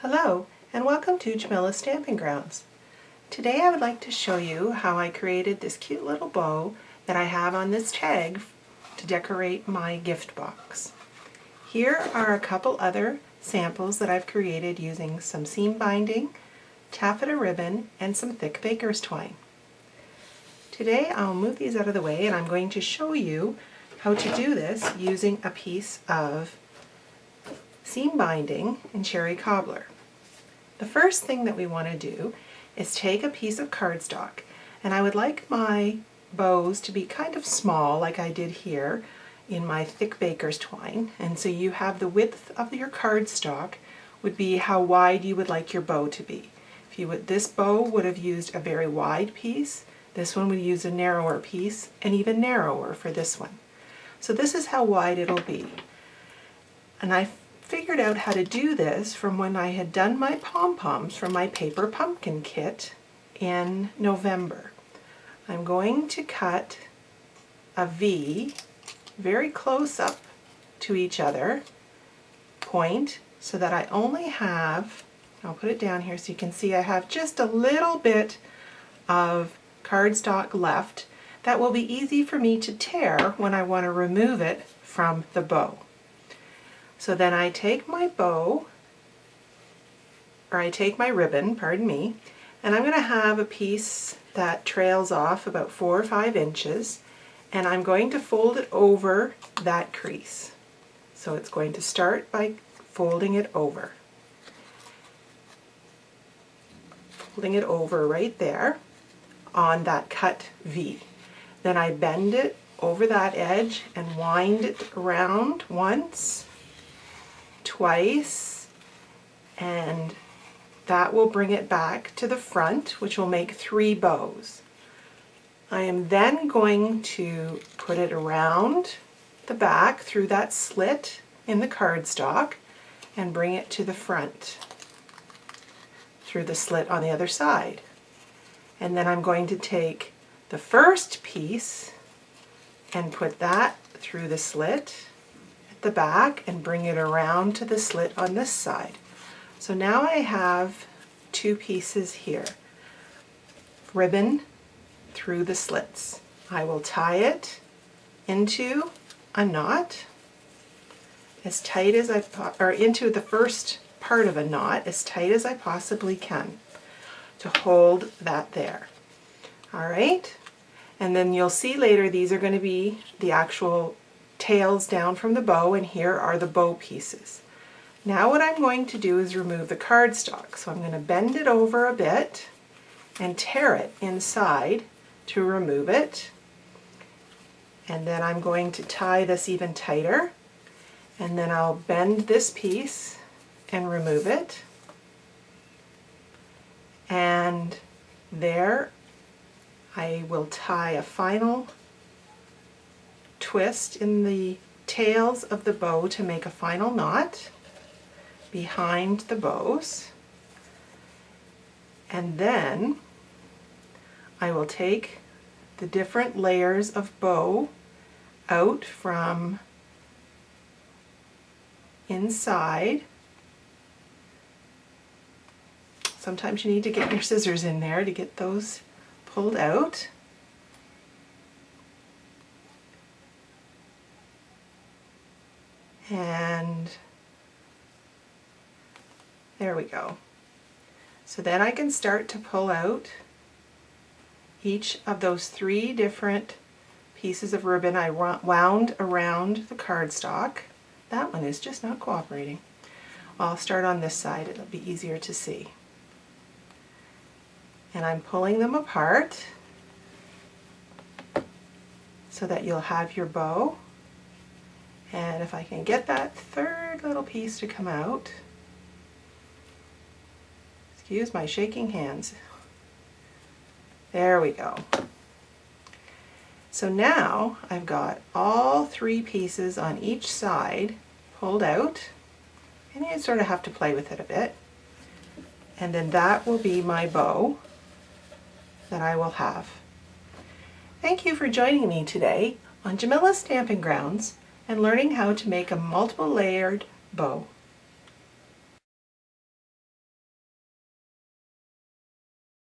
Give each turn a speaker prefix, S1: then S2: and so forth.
S1: Hello, and welcome to Jamilla Stamping Grounds. Today I would like to show you how I created this cute little bow that I have on this tag to decorate my gift box. Here are a couple other samples that I've created using some seam binding, taffeta ribbon, and some thick baker's twine. Today I'll move these out of the way and I'm going to show you how to do this using a piece of seam binding and cherry cobbler. The first thing that we want to do is take a piece of cardstock, and I would like my bows to be kind of small like I did here in my thick baker's twine, and so you have the width of your cardstock would be how wide you would like your bow to be. If you would, this bow would have used a very wide piece, this one would use a narrower piece, and even narrower for this one. So this is how wide it'll be. And I figured out how to do this from when I had done my pom-poms from my paper pumpkin kit in November. I'm going to cut a V very close up to each other, point, so that I only have, I'll put it down here so you can see I have just a little bit of cardstock left that will be easy for me to tear when I want to remove it from the bow. So then I take my bow, or I take my ribbon, pardon me, and I'm going to have a piece that trails off about 4 or 5 inches, and I'm going to fold it over that crease. So it's going to start by folding it over. Folding it over right there on that cut V. Then I bend it over that edge and wind it around once, twice, and that will bring it back to the front, which will make 3 bows. I am then going to put it around the back through that slit in the cardstock and bring it to the front through the slit on the other side. And then I'm going to take the first piece and put that through the slit the back and bring it around to the slit on this side. So now I have 2 pieces here. Ribbon through the slits. I will tie it into a knot as tight as or into the first part of a knot as tight as I possibly can to hold that there. All right, and then you'll see later these are going to be the actual tails down from the bow, and here are the bow pieces. Now what I'm going to do is remove the cardstock. So I'm going to bend it over a bit and tear it inside to remove it. And then I'm going to tie this even tighter, and then I'll bend this piece and remove it. And there I will tie a final twist in the tails of the bow to make a final knot behind the bows, and then I will take the different layers of bow out from inside. Sometimes you need to get your scissors in there to get those pulled out. And there we go. So then I can start to pull out each of those 3 different pieces of ribbon I wound around the cardstock. That one is just not cooperating. I'll start on this side, it'll be easier to see. And I'm pulling them apart so that you'll have your bow. And if I can get that 3rd little piece to come out, excuse my shaking hands. There we go. So now I've got all 3 pieces on each side pulled out, and you sort of have to play with it a bit. And then that will be my bow that I will have. Thank you for joining me today on Jamilla Stamping Grounds and learning how to make a multiple layered bow.